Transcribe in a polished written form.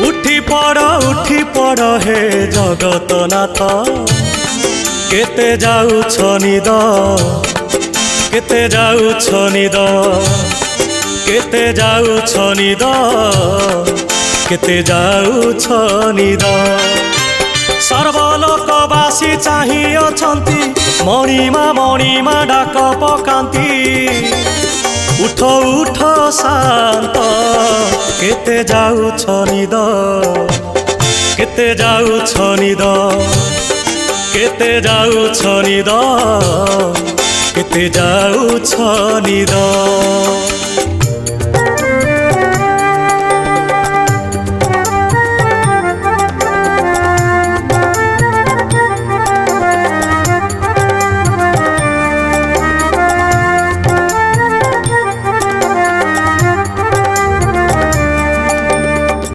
उठी पड़ हे जगतनाथ केते जाउछ निद केते जाउछ निद केते जाउछ निद केते जाउछ निद सर्वलोकवासी चाहि अछंती मणिमा डाक पकांती उठ उठ शांत केते जाउछ निद केते जाउछ निद केते जाउछ निद केते जाउछ निद।